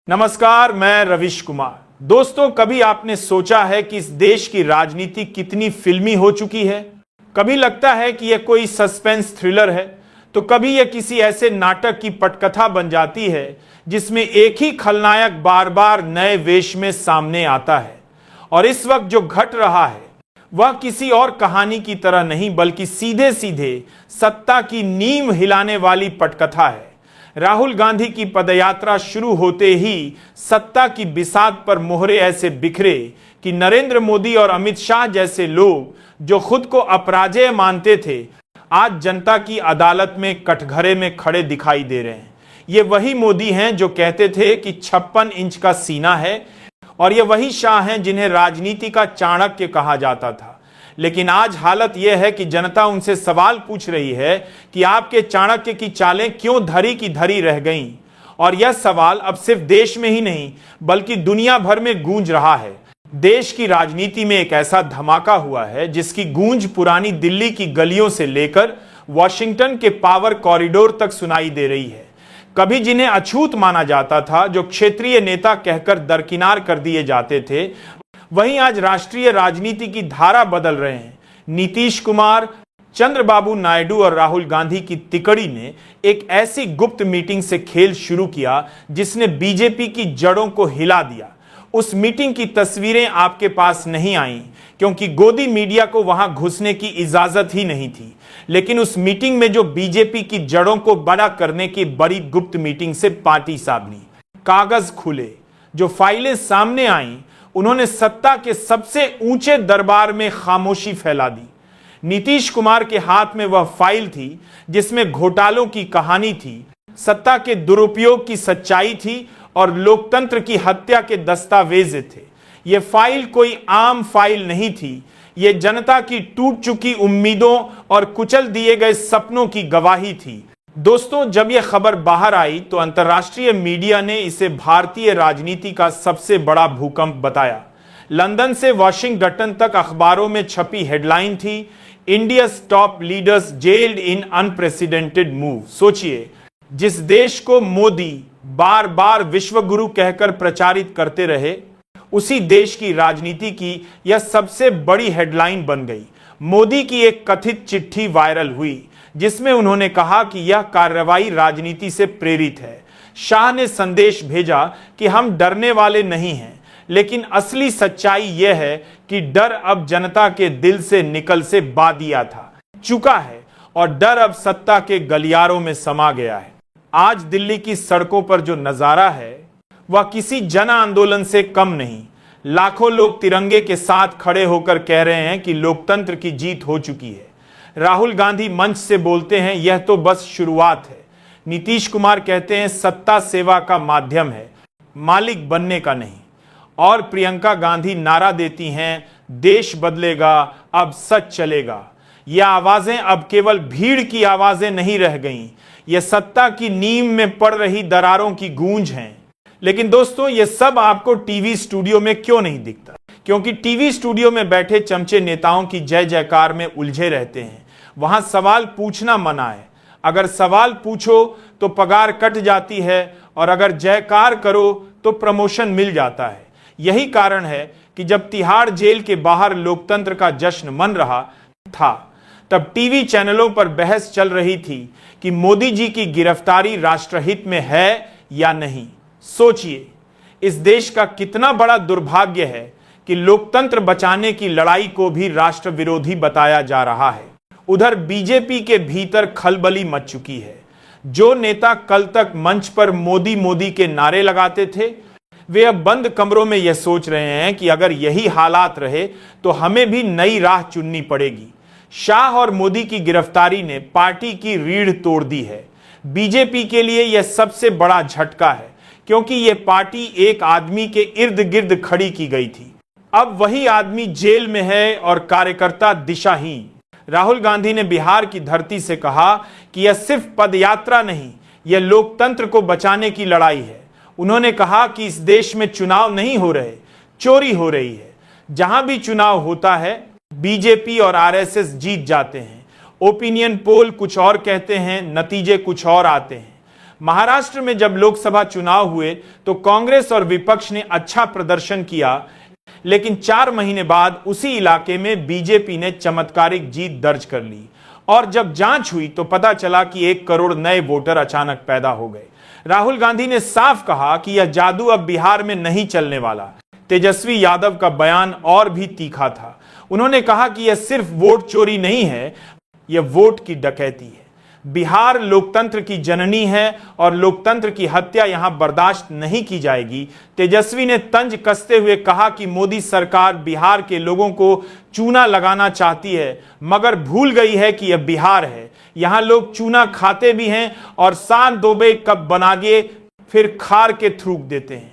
नमस्कार, मैं रविश कुमार। दोस्तों, कभी आपने सोचा है कि इस देश की राजनीति कितनी फिल्मी हो चुकी है? कभी लगता है कि यह कोई सस्पेंस थ्रिलर है, तो कभी यह किसी ऐसे नाटक की पटकथा बन जाती है जिसमें एक ही खलनायक बार बार नए वेश में सामने आता है। और इस वक्त जो घट रहा है वह किसी और कहानी की तरह नहीं, बल्कि सीधे सीधे सत्ता की नींव हिलाने वाली पटकथा है। राहुल गांधी की पदयात्रा शुरू होते ही सत्ता की बिसात पर मोहरे ऐसे बिखरे कि नरेंद्र मोदी और अमित शाह जैसे लोग जो खुद को अपराजेय मानते थे, आज जनता की अदालत में कटघरे में खड़े दिखाई दे रहे हैं। ये वही मोदी हैं जो कहते थे कि 56 इंच का सीना है, और ये वही शाह हैं जिन्हें राजनीति का चाणक्य कहा जाता था। लेकिन आज हालत यह है कि जनता उनसे सवाल पूछ रही है कि आपके चाणक्य की चालें क्यों धरी की धरी रह गईं। और यह सवाल अब सिर्फ देश में ही नहीं बल्कि दुनिया भर में गूंज रहा है। देश की राजनीति में एक ऐसा धमाका हुआ है जिसकी गूंज पुरानी दिल्ली की गलियों से लेकर वॉशिंगटन के पावर कॉरिडोर तक सुनाई दे रही है। कभी जिन्हें अछूत माना जाता था, जो क्षेत्रीय नेता कहकर दरकिनार कर दिए जाते थे, वहीं आज राष्ट्रीय राजनीति की धारा बदल रहे हैं। नीतीश कुमार, चंद्रबाबू नायडू और राहुल गांधी की तिकड़ी ने एक ऐसी गुप्त मीटिंग से खेल शुरू किया जिसने बीजेपी की जड़ों को हिला दिया। उस मीटिंग की तस्वीरें आपके पास नहीं आईं क्योंकि गोदी मीडिया को वहां घुसने की इजाजत ही नहीं थी। लेकिन उस मीटिंग में जो बीजेपी की जड़ों को बड़ा करने की बड़ी गुप्त मीटिंग से पार्टी साबनी, कागज खुले, जो फाइलें सामने आईं, उन्होंने सत्ता के सबसे ऊंचे दरबार में खामोशी फैला दी। नीतीश कुमार के हाथ में वह फाइल थी जिसमें घोटालों की कहानी थी, सत्ता के दुरुपयोग की सच्चाई थी और लोकतंत्र की हत्या के दस्तावेज थे। यह फाइल कोई आम फाइल नहीं थी, यह जनता की टूट चुकी उम्मीदों और कुचल दिए गए सपनों की गवाही थी। दोस्तों, जब यह खबर बाहर आई तो अंतर्राष्ट्रीय मीडिया ने इसे भारतीय राजनीति का सबसे बड़ा भूकंप बताया। लंदन से वॉशिंगटन तक अखबारों में छपी हेडलाइन थी, इंडिया's टॉप लीडर्स जेल्ड इन अनप्रेसिडेंटेड मूव। सोचिए, जिस देश को मोदी बार बार विश्व गुरु कहकर प्रचारित करते रहे, उसी देश की राजनीति की यह सबसे बड़ी हेडलाइन बन गई। मोदी की एक कथित चिट्ठी वायरल हुई जिसमें उन्होंने कहा कि यह कार्रवाई राजनीति से प्रेरित है। शाह ने संदेश भेजा कि हम डरने वाले नहीं हैं, लेकिन असली सच्चाई यह है कि डर अब जनता के दिल से निकल से बादिया था चुका है और डर अब सत्ता के गलियारों में समा गया है। आज दिल्ली की सड़कों पर जो नजारा है वह किसी जन आंदोलन से कम नहीं। लाखों लोग तिरंगे के साथ खड़े होकर कह रहे हैं कि लोकतंत्र की जीत हो चुकी है। राहुल गांधी मंच से बोलते हैं, यह तो बस शुरुआत है। नीतीश कुमार कहते हैं, सत्ता सेवा का माध्यम है, मालिक बनने का नहीं। और प्रियंका गांधी नारा देती हैं, देश बदलेगा, अब सच चलेगा। यह आवाजें अब केवल भीड़ की आवाजें नहीं रह गईं, यह सत्ता की नींव में पड़ रही दरारों की गूंज हैं। लेकिन दोस्तों, यह सब आपको टीवी स्टूडियो में क्यों नहीं दिखता? क्योंकि टीवी स्टूडियो में बैठे चमचे नेताओं की जय जयकार में उलझे रहते हैं। वहां सवाल पूछना मना है। अगर सवाल पूछो तो पगार कट जाती है, और अगर जयकार करो तो प्रमोशन मिल जाता है। यही कारण है कि जब तिहाड़ जेल के बाहर लोकतंत्र का जश्न मन रहा था, तब टीवी चैनलों पर बहस चल रही थी कि मोदी जी की गिरफ्तारी राष्ट्रहित में है या नहीं। सोचिए, इस देश का कितना बड़ा दुर्भाग्य है कि लोकतंत्र बचाने की लड़ाई को भी राष्ट्र विरोधी बताया जा रहा है। उधर बीजेपी के भीतर खलबली मच चुकी है। जो नेता कल तक मंच पर मोदी मोदी के नारे लगाते थे, वे अब बंद कमरों में यह सोच रहे हैं कि अगर यही हालात रहे तो हमें भी नई राह चुननी पड़ेगी। शाह और मोदी की गिरफ्तारी ने पार्टी की रीढ़ तोड़ दी है। बीजेपी के लिए यह सबसे बड़ा झटका है, क्योंकि यह पार्टी एक आदमी के इर्द गिर्द खड़ी की गई थी। अब वही आदमी जेल में है और कार्यकर्ता दिशाहीन। राहुल गांधी ने बिहार की धरती से कहा कि यह सिर्फ पदयात्रा नहीं, यह लोकतंत्र को बचाने की लड़ाई है। उन्होंने कहा कि इस देश में चुनाव नहीं हो रहे, चोरी हो रही है। जहां भी चुनाव होता है, बीजेपी और आरएसएस जीत जाते हैं। ओपिनियन पोल कुछ और कहते हैं, नतीजे कुछ और आते हैं। महाराष्ट्र में जब लोकसभा चुनाव हुए तो कांग्रेस और विपक्ष ने अच्छा प्रदर्शन किया, लेकिन 4 महीने बाद उसी इलाके में बीजेपी ने चमत्कारिक जीत दर्ज कर ली और जब जांच हुई तो पता चला कि 1 करोड़ नए वोटर अचानक पैदा हो गए। राहुल गांधी ने साफ कहा कि यह जादू अब बिहार में नहीं चलने वाला। तेजस्वी यादव का बयान और भी तीखा था। उन्होंने कहा कि यह सिर्फ वोट चोरी नहीं है, यह वोट की डकैती है। बिहार लोकतंत्र की जननी है और लोकतंत्र की हत्या यहां बर्दाश्त नहीं की जाएगी। तेजस्वी ने तंज कसते हुए कहा कि मोदी सरकार बिहार के लोगों को चूना लगाना चाहती है, मगर भूल गई है कि यह बिहार है। यहां लोग चूना खाते भी हैं और 7 कप बना दिए फिर खार के थूक देते हैं।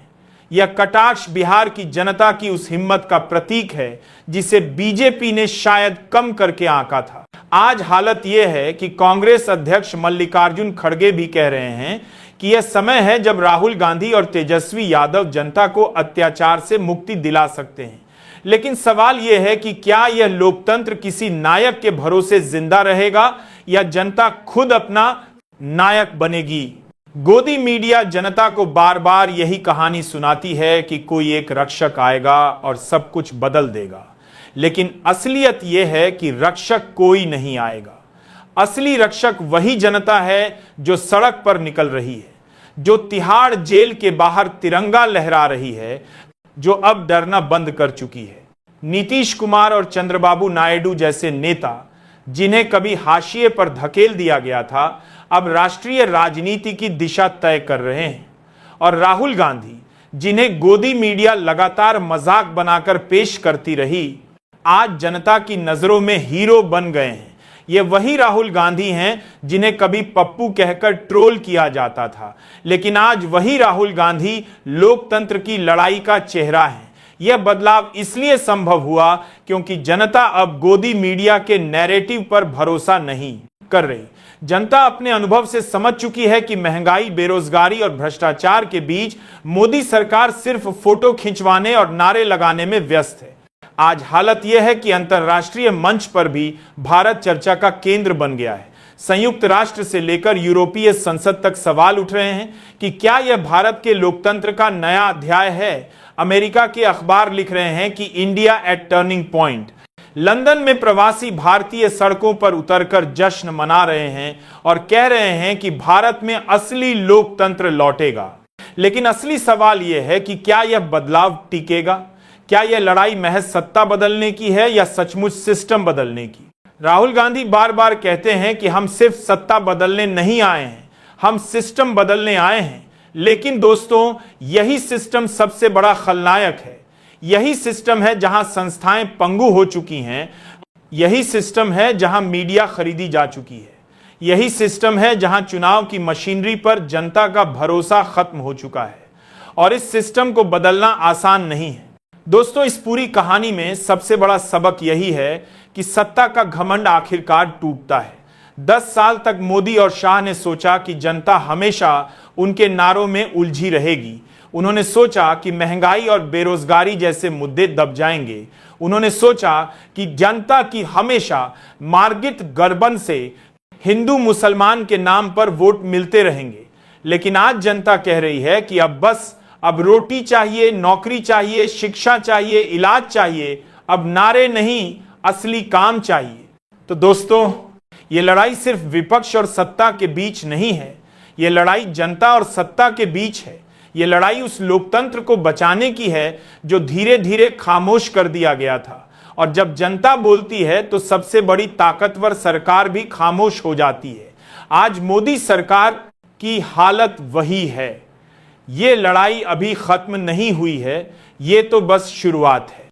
यह कटाक्ष बिहार की जनता की उस हिम्मत का प्रतीक है जिसे बीजेपी ने शायद कम करके आंका था। आज हालत यह है कि कांग्रेस अध्यक्ष मल्लिकार्जुन खड़गे भी कह रहे हैं कि यह समय है जब राहुल गांधी और तेजस्वी यादव जनता को अत्याचार से मुक्ति दिला सकते हैं। लेकिन सवाल यह है कि क्या यह लोकतंत्र किसी नायक के भरोसे जिंदा रहेगा या जनता खुद अपना नायक बनेगी? गोदी मीडिया जनता को बार बार यही कहानी सुनाती है कि कोई एक रक्षक आएगा और सब कुछ बदल देगा, लेकिन असलियत यह है कि रक्षक कोई नहीं आएगा। असली रक्षक वही जनता है जो सड़क पर निकल रही है, जो तिहाड़ जेल के बाहर तिरंगा लहरा रही है, जो अब डरना बंद कर चुकी है। नीतीश कुमार और चंद्रबाबू नायडू जैसे नेता जिन्हें कभी हाशिए पर धकेल दिया गया था, अब राष्ट्रीय राजनीति की दिशा तय कर रहे हैं। और राहुल गांधी जिन्हें गोदी मीडिया लगातार मजाक बनाकर पेश करती रही, आज जनता की नजरों में हीरो बन गए हैं। ये वही राहुल गांधी हैं जिन्हें कभी पप्पू कहकर ट्रोल किया जाता था, लेकिन आज वही राहुल गांधी लोकतंत्र की लड़ाई का चेहरा है। यह बदलाव इसलिए संभव हुआ क्योंकि जनता अब गोदी मीडिया के नैरेटिव पर भरोसा नहीं कर रही। जनता अपने अनुभव से समझ चुकी है कि महंगाई, बेरोजगारी और भ्रष्टाचार के बीच मोदी सरकार सिर्फ फोटो खिंचवाने और नारे लगाने में व्यस्त है। आज हालत यह है कि अंतर्राष्ट्रीय मंच पर भी भारत चर्चा का केंद्र बन गया है। संयुक्त राष्ट्र से लेकर यूरोपीय संसद तक सवाल उठ रहे हैं कि क्या यह भारत के लोकतंत्र का नया अध्याय है। अमेरिका के अखबार लिख रहे हैं कि India at turning point. London में प्रवासी भारतीय सड़कों पर उतरकर जश्न मना रहे हैं और कह रहे हैं कि भारत में असली लोकतंत्र लौटेगा। लेकिन असली सवाल यह है कि क्या यह बदलाव टिकेगा? क्या यह लड़ाई महज सत्ता बदलने की है या सचमुच सिस्टम बदलने की? राहुल गांधी बार बार कहते हैं कि हम सिर्फ सत्ता बदलने नहीं आए हैं, हम सिस्टम बदलने आए हैं। लेकिन दोस्तों, यही सिस्टम सबसे बड़ा खलनायक है। यही सिस्टम है जहां संस्थाएं पंगु हो चुकी हैं। यही सिस्टम है जहां मीडिया खरीदी जा चुकी है। यही सिस्टम है जहां चुनाव की मशीनरी पर जनता का भरोसा खत्म हो चुका है। और इस सिस्टम को बदलना आसान नहीं है। दोस्तों, इस पूरी कहानी में सबसे बड़ा सबक यही है कि सत्ता का घमंड आखिरकार टूटता है। 10 साल तक मोदी और शाह ने सोचा कि जनता हमेशा उनके नारों में उलझी रहेगी। उन्होंने सोचा कि महंगाई और बेरोजगारी जैसे मुद्दे दब जाएंगे। उन्होंने सोचा कि जनता की हमेशा मार्गित गर्बन से हिंदू मुसलमान के नाम पर वोट मिलते रहेंगे। लेकिन आज जनता कह रही है कि अब रोटी चाहिए, नौकरी चाहिए, शिक्षा चाहिए, इलाज चाहिए। अब नारे नहीं, असली काम चाहिए। तो दोस्तों, ये लड़ाई सिर्फ विपक्ष और सत्ता के बीच नहीं है, ये लड़ाई जनता और सत्ता के बीच है। ये लड़ाई उस लोकतंत्र को बचाने की है जो धीरे धीरे खामोश कर दिया गया था। और जब जनता बोलती है तो सबसे बड़ी ताकतवर सरकार भी खामोश हो जाती है। आज मोदी सरकार की हालत वही है। ये लड़ाई अभी खत्म नहीं हुई है, ये तो बस शुरुआत है।